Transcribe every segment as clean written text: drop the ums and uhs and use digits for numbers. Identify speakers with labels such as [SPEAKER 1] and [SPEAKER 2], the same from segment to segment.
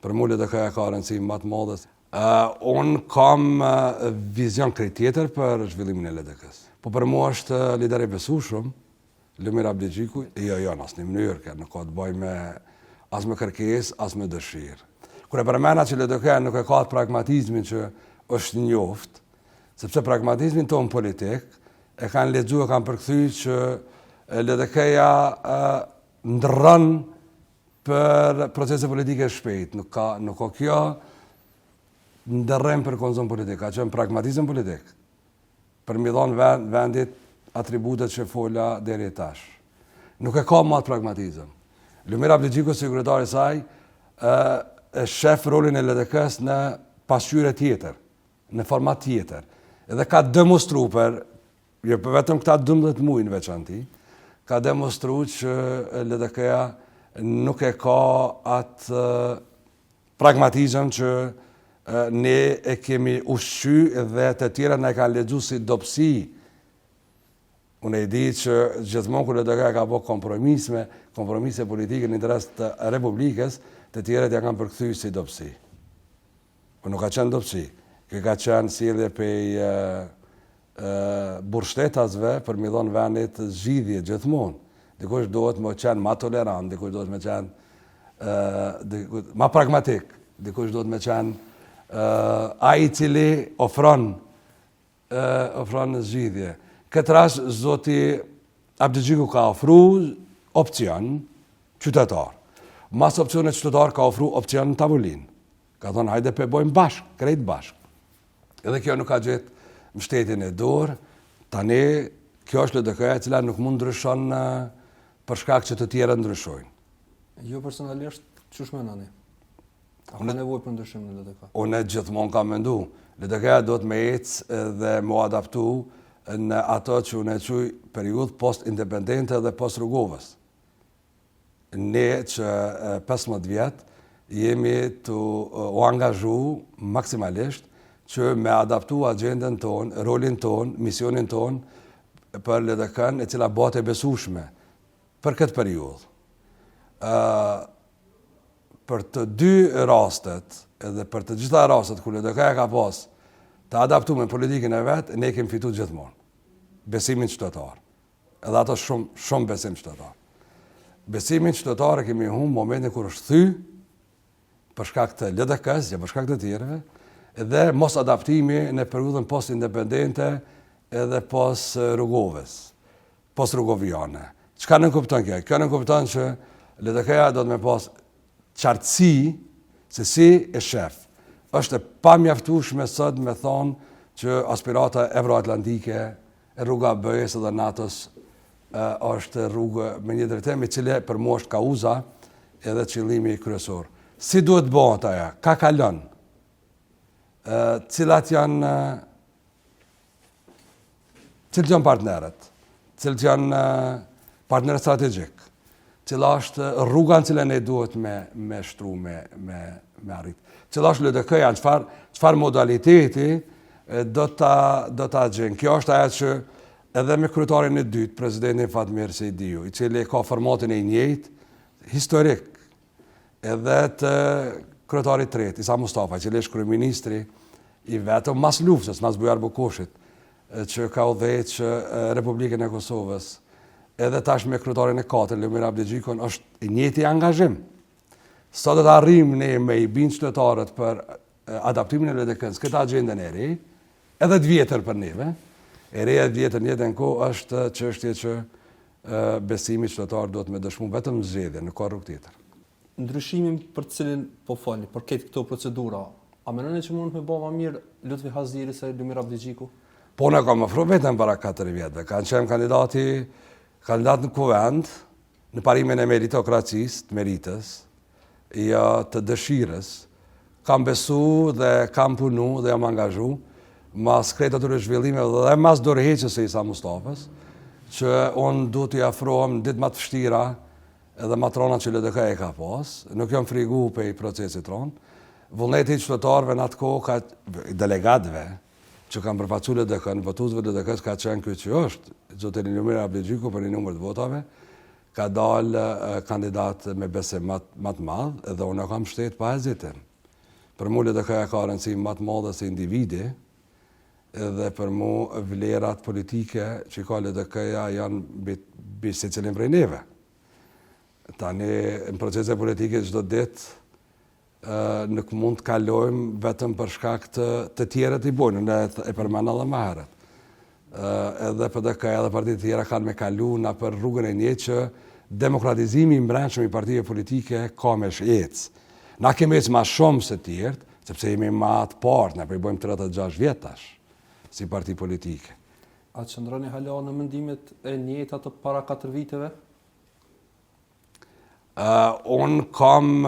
[SPEAKER 1] Për mu LDK ka rëndësi më të madhe. Unë kam vizion krejt tjetër për zhvillimin e LDK-s. Po për mu është lider i besueshëm, Lumir Abdixhiku, jo, në asnjë mënyrë, nuk ka të bëjë me as me kërkesë, as me dëshirë. Kur e përmenda që LDK nuk e ka pragmatizmin që është njoft, sepse pragmatizmin tonë politik e kanë lexuar, kanë përkthyr që LDK-ja ndrron për procese politike shpejt. Nuk ka kjo ndërrem për konzum politik, ka qenë pragmatizëm politik. Për mi dhonë vendit atributet që fola deri tash. Nuk e ka më atë pragmatizëm. Lumir Abdixhiku, sekretari i saj, e shef rolin e LDK-s në pasqyrë tjetër, në format tjetër. Edhe ka demonstru jo vetëm këta 12 muaj në veçanti, ka demonstru që LDK-ja nuk e ka atë pragmatizëm që ne e kemi ushqy dhe të tjera ne ka lexu si dobësi. Unë e di që gjithmonë kur LDK ka bërë kompromise politike në interes të Republikës, të tjerët ja kanë përkthyr si dobësi. Po nuk ka qenë dobësi. Kjo ka qenë sjellje prej burgshtetasve për mi dhënë vendit zgjidhje gjithmonë. Dikush duhet më qenë ma tolerant, dikush duhet më qenë ma pragmatik, dikush duhet më qenë ai i cili ofron zgjidhje. Këtë rast zoti Abdixhiku ka ofru opcion qytetar. Mas opcionit qytetar ka ofru opcion në tavolinë. Ka thonë hajde pe bojmë bashk, krejt bashk. Edhe kjo nuk ka gjetë mbështetjen e dorë. Tani kjo është LDK-ja e cila nuk mund ndryshon për shkak që të tjerë ndryshojnë.
[SPEAKER 2] Jo personalisht, çush mendoni? A ka nevojë për ndryshim në LDK?
[SPEAKER 1] Unë gjithmonë kam mendu. LDK-ja do të me ecë dhe më adaptu në ato që unë e quj periudhë post-independente dhe post-Rrugovës. Ne që 15 vjetë jemi të u angazhu maksimalisht që me adaptu agendën tonë, rolin tonë, misionin tonë për LDK-n e cila bëhet e besueshme për këtë periudhë. Për të dy rastet, edhe për të gjitha rastet ku LDK-ja ka pas të adaptu me politikën e vetë, ne kemi fitu gjithmonë. Besimin qytetar. Edhe ato shumë besim qytetar. Besimin qytetar e kemi humbë momentin kur është thy, për shkak të LDK-s, ja për shkak të tjerëve, edhe mos adaptimi në periudhën post-independente edhe post-Rrugovës, post-Rrugoviane. Çka në kupton kjo? Kjo në kupton që LDK-ja do të me pas qartësi se si e shef. Është pa mjaftueshme sot me thonë që aspirata euroatlantike, rruga BE-s dhe NATO-s është rrugë me një drejtim i cili për mua është kauza edhe qëllimi kryesor. Si duhet bëhet ajo? Ka kalon? Cilat janë partnerët? Cilët janë partnerët strategjik? Cila është rruga në cilën ne duhet me shtru, me arrit? Cila është LDK-ja, çfarë modaliteti do ta gjen. Kjo është ajo që edhe me kryetarin e dytë, presidentin Fatmir Sejdiu, i cili ka formatin e njëjtë, historik, edhe të kryetarit tretë, Isa Mustafa, i cili është kryeministri i vetëm mas luftës, mas Bujar Bukushit, që ka udhëheqë Republikën e Kosovës, edhe tash me kryetarin e katërt, Lumir Abdixhikun, është i njëjti angazhim. Sot do të arrijmë ne me i bind qytetarët për adaptimin e LDK-s, këtë agendën e re, edhe të vjetër për neve. E reja të vjetër njëtën kohë është çështje që besimi qytetar do të me dëshmu vetëm zgjedhje, nuk ka rrugë tjetër.
[SPEAKER 2] Ndryshimin për të cilin po fali, për këtë këto procedura, a mendoni që mund të bëjë më mirë Lutfi Haziri se Lumir Abdixhiku?
[SPEAKER 1] Po na kam ofruar vetëm para 4 vjetëve. Kanë qenë kandidat në kuvend, në parimin e meritokracisë, të meritës, jo të dëshirës. Kam besu dhe kam punu dhe jam angazhu mas krejt atyre zhvillime dhe mas dorëheqjes së Isa Mustafës, që unë du t'i afrohem në ditë më të vështira edhe matrona që LDK e ka pas. Nuk jam frigu pe i procesit tonë. Vullneti qytetarëve në atë kohë, delegatëve që kanë përfaqësuar LDK-n, votuesve LDK-s ka qenë ky që është, zotëri Lumir Abdixhiku për një numër të votave, ka dalë kandidat me besim më të madh dhe unë kam shtetë pa hezitim. Për mu LDK-ja ka rëndësi më të madhe se individi dhe për mu vlerat politike që ka LDK-ja janë mbi secilin prej neve. Tani në procese politike çdo ditë nuk mund të kalojmë vetëm për shkak të tjerët i bojnë, ne e përmenda dhe më herët. Edhe PDK-ja dhe partitë tjera kanë me kalu na për rrugën e një që demokratizimi i brendshëm i partive politike ka me ecë. Na kemi ecë ma shumë se tjertë, sepse jemi ma të partë, ne përbojmë 36 vjetash si parti politike.
[SPEAKER 2] A qëndroni hala në mendimet e njëjta të para 4 viteve?
[SPEAKER 1] Unë kam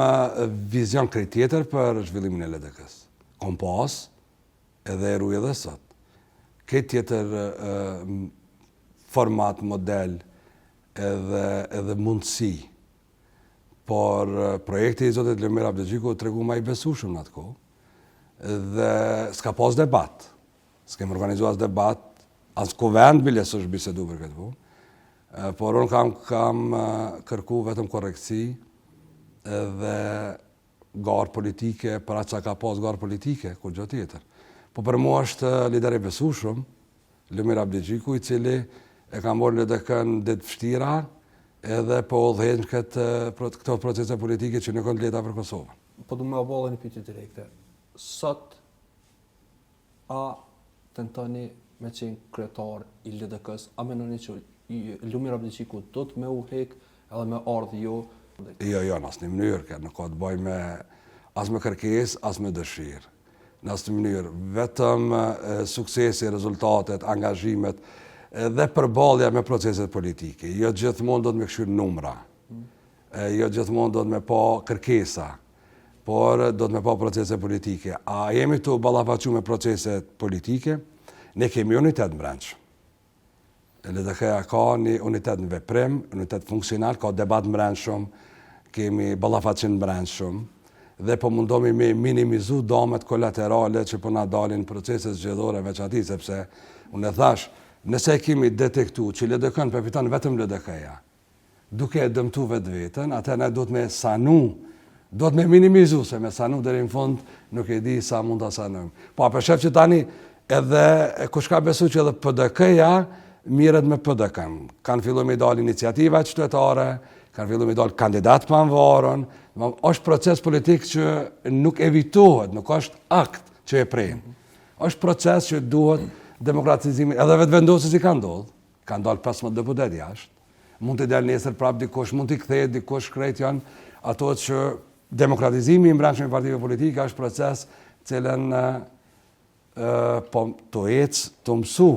[SPEAKER 1] vizion krejt tjetër për zhvillimin e LDK-s. Kom pas, edhe e ruj edhe sot. Këtë tjetër format, model edhe mundësi. Por projekti i Zotit Lumir Abdixhiku tregu ma i besueshëm në atë kohë dhe s'ka pas debat. S'kem organizuar as debat, as kuvend bile s'është bisedu për këtë punë. Por unë kam kërku vetëm korrektësi dhe garë politike, për atë që ka pas garë politike, kur gjë tjetër. Po për mua është lider i besueshëm, Lumir Abdixhiku, i cili e ka marrë LDK-n ditë vështira edhe po udhëheq këto procese politike që nuk kanë lehta për Kosovën.
[SPEAKER 2] Po du me avallë një pyetje direkte. Sot, a tentoni me qenë kryetar i LDK-s, a menoni që Lumir Abdixhiku do të me u hek edhe me ardhë jo?
[SPEAKER 1] Jo, në asnjë mënyrë, nuk ka të bëjë me as me kërkesë, as me dëshirë. Në asnjë mënyrë, vetëm suksesi, rezultatet, angazhimet dhe përballja me proceset politike. Jo gjithmonë do të me këshyrë numra, jo gjithmonë do të me pa kërkesa, por do të me pa procese politike. A jemi të ballafaqu me proceset politike, ne kemi unitet në brendshëm. LDK-ja ka një unitet në veprim, unitet funksional, ka debat në brendshëm, kemi ballafaqim në brendshëm, dhe po mundomi me minimizu damet kolaterale që po na dalin proceset zgjedhore veçati, sepse unë e thash, nëse kemi detektu që LDK-n përfiton vetëm LDK-ja, duke e dëmtu vetë vetën, atë ne do të me sanu, do të me minimizu, se me sanu deri në fund nuk e di sa mund të sanojmë. Po, për shef që tani edhe kush ka besu që edhe PDK-ja miret me PDK-n. Kanë fillu me dalë iniciativa qytetare, kanë fillu me dalë kandidat pa anëvarën, është proces politik që nuk evitohet, nuk është akt që e prejnë. është proces që duhet demokratizimi, edhe vetë vendosës i ka ndodhë, ka ndalë 15 deputet jashtë, mund të delë nesër prap dikush, mund të kthehet dikush, krejt janë ato që demokratizimi i brendshëm i partive politike është proces cilën po të ecë të mësu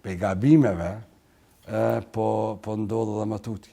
[SPEAKER 1] pe gabimeve, po ndodhë dhe më tuti.